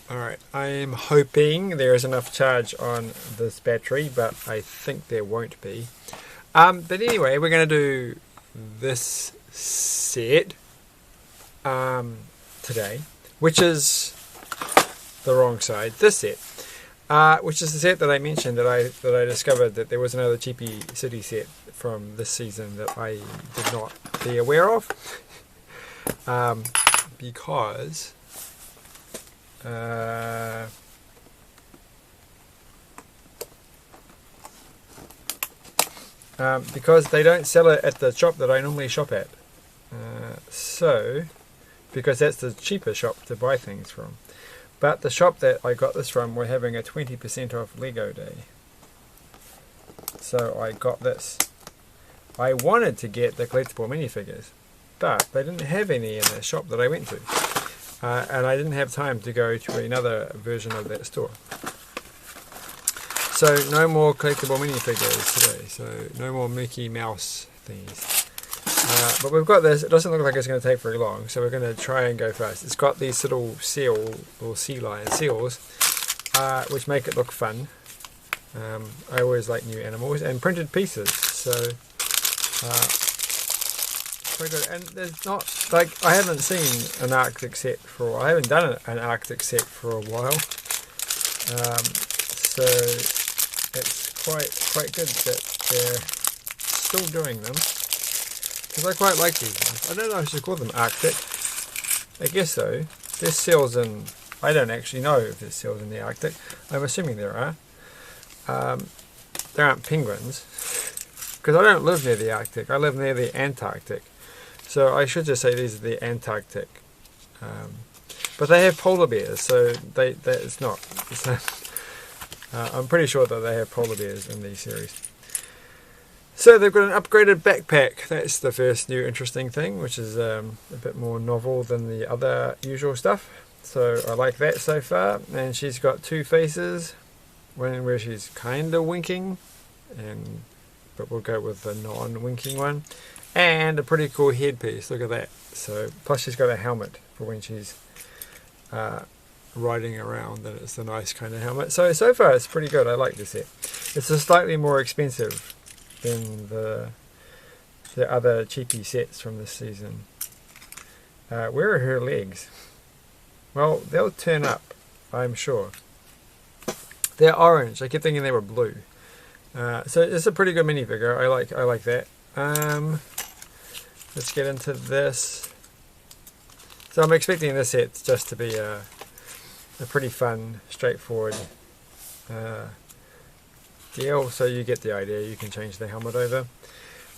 Alright, I'm hoping there is enough charge on this battery, but I think there won't be. But anyway, we're going to do this set today, which is the wrong side. This set, which is the set that I mentioned that I discovered that there was another cheapy city set from this season that I did not be aware of, because because they don't sell it at the shop that I normally shop at. Because that's the cheapest shop to buy things from. But the shop that I got this from were having a 20% off Lego Day. So I got this. I wanted to get the collectible minifigures, but they didn't have any in the shop that I went to. And I didn't have time to go to another version of that store. So no more collectible minifigures today. So no more Mickey Mouse thingies. But we've got this. It doesn't look like it's going to take very long, so we're going to try and go fast. It's got these little sea lion seals, which make it look fun. I always like new animals, and printed pieces. So very good. And there's not, like, I haven't seen an Arctic set for a while. I haven't done an Arctic set for a while. So it's quite good that they're still doing them. Because I quite like these ones. I don't know if I should call them Arctic. I guess so. There's seals in, I don't actually know if there's seals in the Arctic. I'm assuming there are. There aren't penguins. Because I don't live near the Arctic. I live near the Antarctic. So I should just say these are the Antarctic. But they have polar bears, so it's not. I'm pretty sure that they have polar bears in these series. So they've got an upgraded backpack. That's the first new interesting thing, which is a bit more novel than the other usual stuff. So I like that so far. And she's got two faces, one where she's kind of winking, but we'll go with the non-winking one. And a pretty cool headpiece. Look at that. So plus she's got a helmet for when she's riding around, and it's a nice kind of helmet. So far it's pretty good. I like this set. It's a slightly more expensive than the other cheapy sets from this season. Where are her legs? Well, they'll turn up, I'm sure. They're orange. I kept thinking they were blue. So it's a pretty good minifigure. I like that. Let's get into this. So I'm expecting this set just to be a pretty fun, straightforward deal. So you get the idea. You can change the helmet over.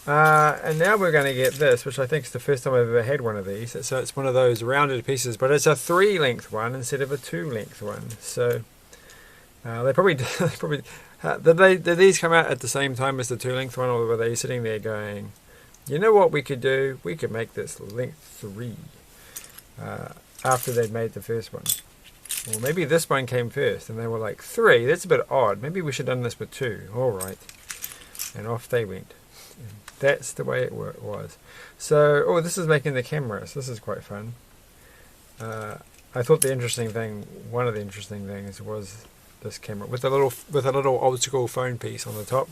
And now we're going to get this, which I think is the first time I've ever had one of these. So it's one of those rounded pieces, but it's a 3-length one instead of a 2-length one. So they probably did these come out at the same time as the 2-length one, or were they sitting there going, you know what we could do? We could make this length 3 after they'd made the first one. Or maybe this one came first and they were like, 3, that's a bit odd. Maybe we should have done this with 2. All right. And off they went. And that's the way it was. So, this is making the camera. So this is quite fun. I thought one of the interesting things was this camera with a little old school phone piece on the top.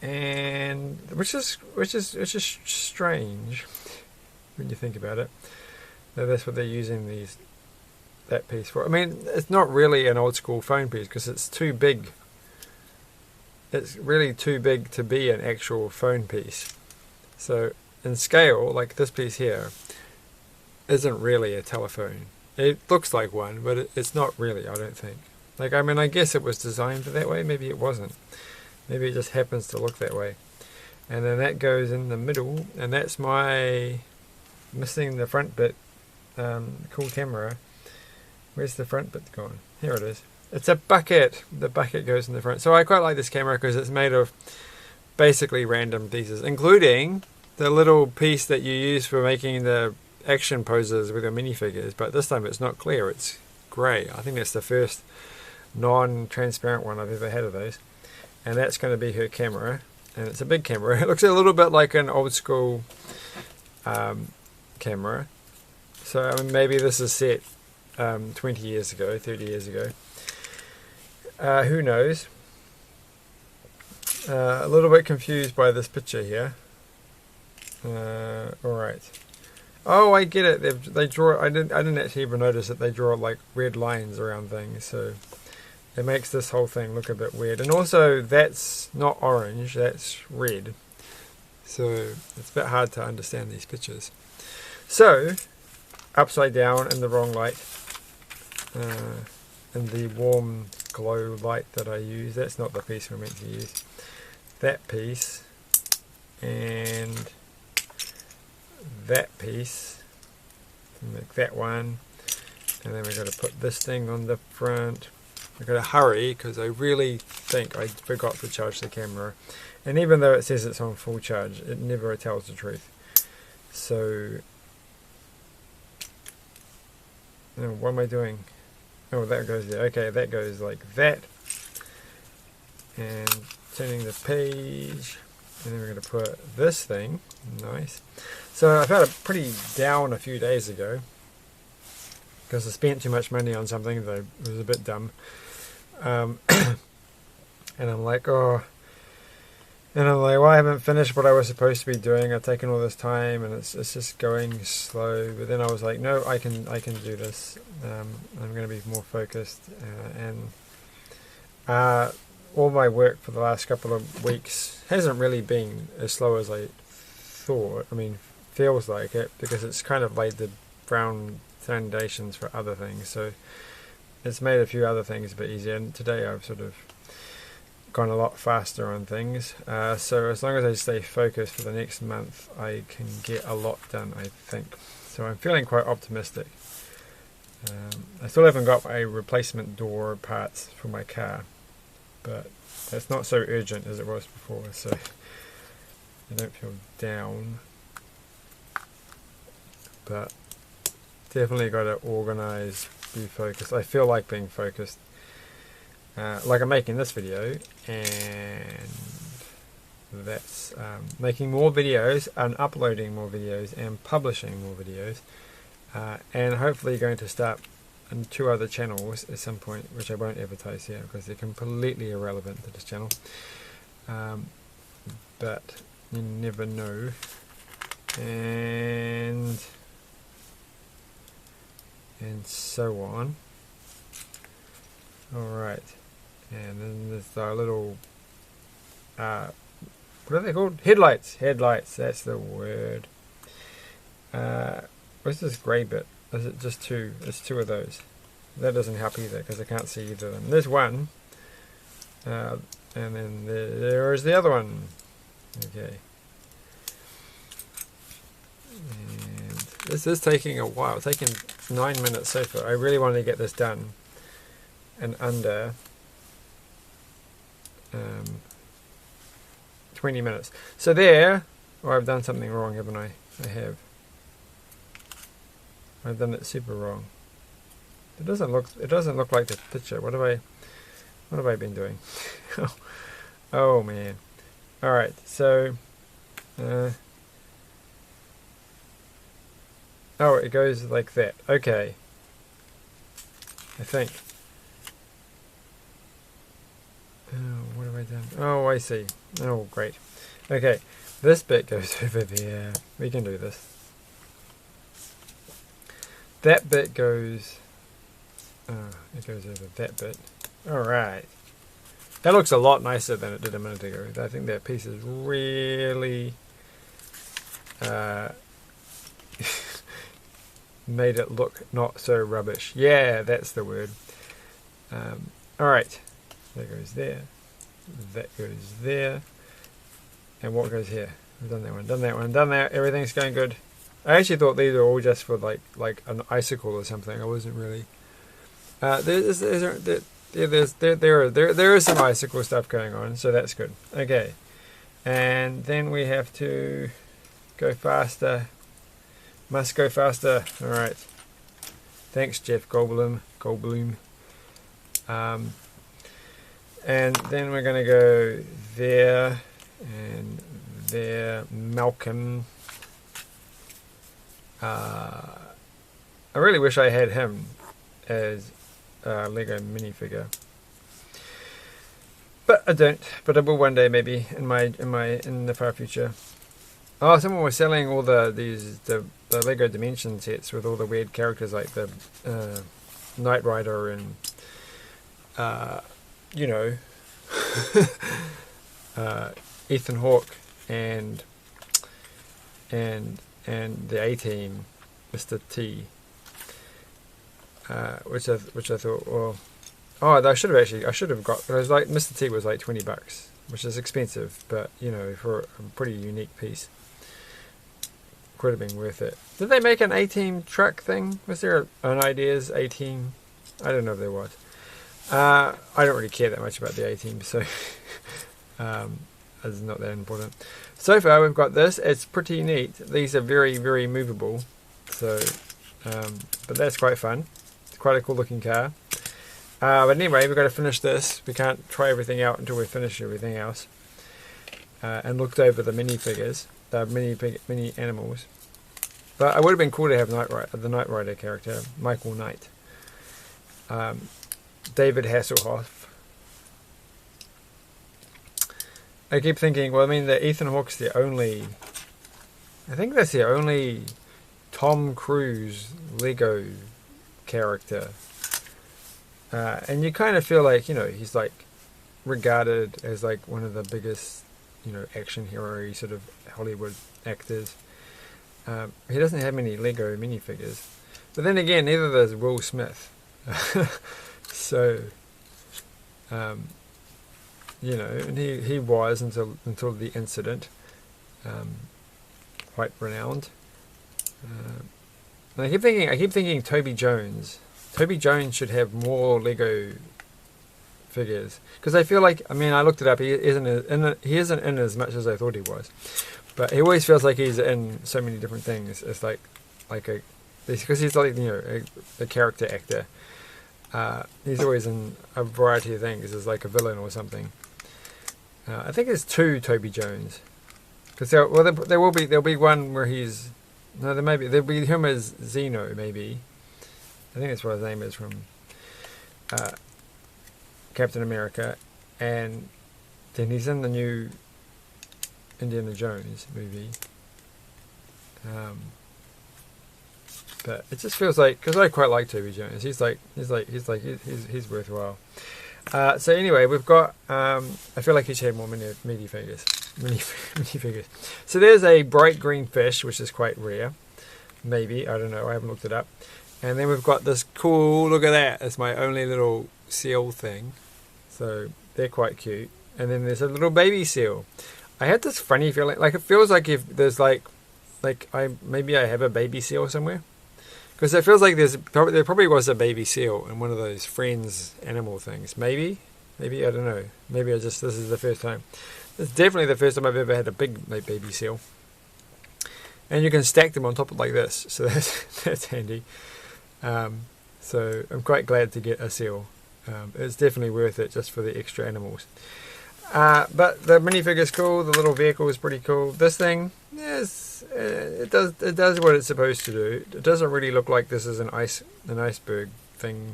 And which is strange when you think about it. That's what they're using that piece for. I mean, it's not really an old school phone piece because it's too big. It's really too big to be an actual phone piece. So in scale, like this piece here, isn't really a telephone. It looks like one, but it's not really, I don't think. Like, I mean, I guess it was designed that way. Maybe it wasn't. Maybe it just happens to look that way. And then that goes in the middle, and that's my missing the front bit. Cool camera. Where's the front bit gone? Here it is. It's a bucket. The bucket goes in the front. So I quite like this camera because it's made of basically random pieces, including the little piece that you use for making the action poses with your minifigures. But this time it's not clear. It's grey. I think that's the first non-transparent one I've ever had of those. And that's going to be her camera. And it's a big camera. It looks a little bit like an old school camera. So I mean, maybe this is set 20 years ago, 30 years ago. Who knows? A little bit confused by this picture here. Alright. Oh, I get it. They draw. I didn't actually even notice that they draw like red lines around things. So it makes this whole thing look a bit weird. And also, that's not orange. That's red. So it's a bit hard to understand these pictures. So upside down in the wrong light, and the warm glow light that I use. That's not the piece we're meant to use. That piece and that piece, make that one, and then we've got to put this thing on the front. We've got to hurry because I really think I forgot to charge the camera, and even though it says it's on full charge, it never tells the truth. So, oh, what am I doing? Oh, that goes there. Okay, that goes like that, and turning the page, and then we're going to put this thing. Nice. So I felt pretty down a few days ago because I spent too much money on something that was a bit dumb. And I'm like, oh, and I'm like, well, I haven't finished what I was supposed to be doing. I've taken all this time, and it's just going slow. But then I was like, no, I can do this. I'm going to be more focused, and all my work for the last couple of weeks hasn't really been as slow as I thought. I mean, feels like it because it's kind of laid the brown foundations for other things. So it's made a few other things a bit easier. And today I've sort of gone a lot faster on things. So as long as I stay focused for the next month, I can get a lot done, I think. So I'm feeling quite optimistic. I still haven't got a replacement door parts for my car, but it's not so urgent as it was before, so I don't feel down. But definitely got to organize, be focused. I feel like being focused. Like I'm making this video, and that's making more videos and uploading more videos and publishing more videos, and hopefully going to start on 2 other channels at some point, which I won't advertise here because they're completely irrelevant to this channel, but you never know. And so on. Alright, and then there's our little what are they called? Headlights, that's the word. What's this grey bit? Is it just 2? It's 2 of those. That doesn't help either because I can't see either of them. There's one, and then there is the other one. Okay. And this is taking a while. It's taking 9 minutes so far. I really wanted to get this done in under 20 minutes. So there, oh, I've done something wrong, haven't I? I have. I've done it super wrong. It doesn't look like the picture. What have I been doing? Oh man. All right. So oh, it goes like that. Okay. I think. Oh, what have I done? Oh, I see. Oh, great. Okay. This bit goes over there. We can do this. That bit goes... it goes over that bit. Alright. That looks a lot nicer than it did a minute ago. I think that piece is really... made it look not so rubbish. Yeah, that's the word. Alright. That goes there. That goes there. And what goes here? We've done that one, done that one, done that. Everything's going good. I actually thought these are all just for like an icicle or something. I wasn't really. There is some icicle stuff going on, so that's good. Okay, and then we have to go faster. Must go faster. All right. Thanks, Jeff Goldblum. And then we're going to go there and there. Malcolm. I really wish I had him as a Lego minifigure. But I don't. But I will one day, maybe in the far future. Oh, someone was selling all the Lego Dimension sets with all the weird characters like the Knight Rider and you know Ethan Hawke and the A-Team, Mr. T. Which I thought, well, I should have got. It was like Mr. T was like $20, which is expensive, but you know, for a pretty unique piece, could have been worth it. Did they make an A-Team truck thing? Was there an Ideas A-Team? I don't know if there was. I don't really care that much about the A-Team, so it's not that important. So far, we've got this. It's pretty neat. These are very, very movable. So, but that's quite fun. It's quite a cool looking car. But anyway, we've got to finish this. We can't try everything out until we finish everything else. And looked over the minifigures, the mini animals. But it would have been cool to have the Knight Rider character, Michael Knight. David Hasselhoff. I keep thinking, well, I mean, the Ethan Hawke's I think that's the only Tom Cruise Lego character. And you kind of feel like, you know, he's like regarded as like one of the biggest, you know, action hero sort of Hollywood actors. He doesn't have many Lego minifigures. But then again, neither does Will Smith. So, you know, and he was until the incident, quite renowned. And I keep thinking Toby Jones. Toby Jones should have more Lego figures, because I feel like, I mean, I looked it up. He isn't in as much as I thought he was, but he always feels like he's in so many different things. It's because he's like, you know, a character actor. He's always in a variety of things as like a villain or something. I think there's 2 Toby Jones, because there'll be one where there'll be him as Zeno, maybe. I think that's what his name is from Captain America, and then he's in the new Indiana Jones movie. But it just feels like, because I quite like Toby Jones. He's worthwhile. So anyway, we've got. I feel like he should have more minifigures. So there's a bright green fish, which is quite rare. Maybe, I don't know. I haven't looked it up. And then we've got this cool. Look at that! It's my only little seal thing. So they're quite cute. And then there's a little baby seal. I had this funny feeling, like it feels like if there's maybe I have a baby seal somewhere. Because it feels like there probably was a baby seal in one of those Friends animal things. Maybe, I don't know. Maybe this is the first time. It's definitely the first time I've ever had a big baby seal. And you can stack them on top of like this, so that's handy. So I'm quite glad to get a seal. It's definitely worth it just for the extra animals. But the minifigure's cool. The little vehicle is pretty cool. This thing, yes, it does what it's supposed to do. It doesn't really look like this is an iceberg thing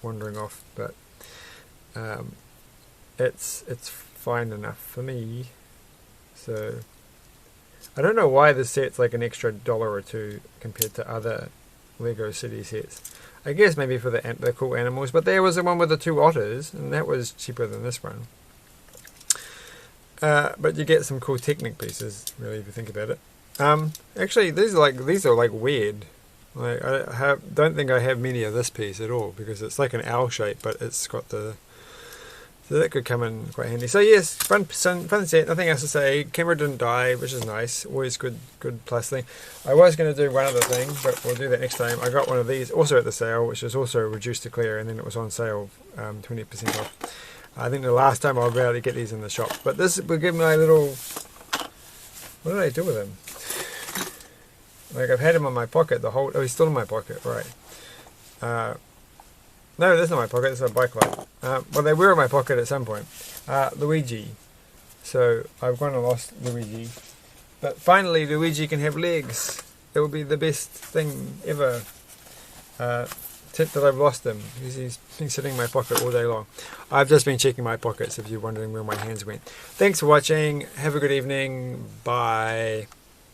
wandering off, but it's fine enough for me. So I don't know why this set's like an extra $1 or $2 compared to other Lego City sets. I guess maybe for the cool animals, but there was the one with the 2 otters, and that was cheaper than this one. But you get some cool Technic pieces, really, if you think about it. Actually, these are like weird. Like I don't think I have many of this piece at all, because it's like an owl shape, but it's got so that could come in quite handy. So yes, fun set. Nothing else to say. Camera didn't die, which is nice. Always good plus thing. I was going to do one other thing, but we'll do that next time. I got one of these also at the sale, which is also reduced to clear, and then it was on sale, 20% off. I think the last time I'll be able to get these in the shop. But this will give me a little. What did I do with him? Like, I've had him in my pocket the whole. Oh, he's still in my pocket, right? No, this is not my pocket. This is a bike light. Well, they were in my pocket at some point. Luigi. So I've gone and lost Luigi. But finally, Luigi can have legs. It will be the best thing ever. tip that I've lost him. He's been sitting in my pocket all day long. I've just been checking my pockets if you're wondering where my hands went. Thanks for watching. Have a good evening. Bye.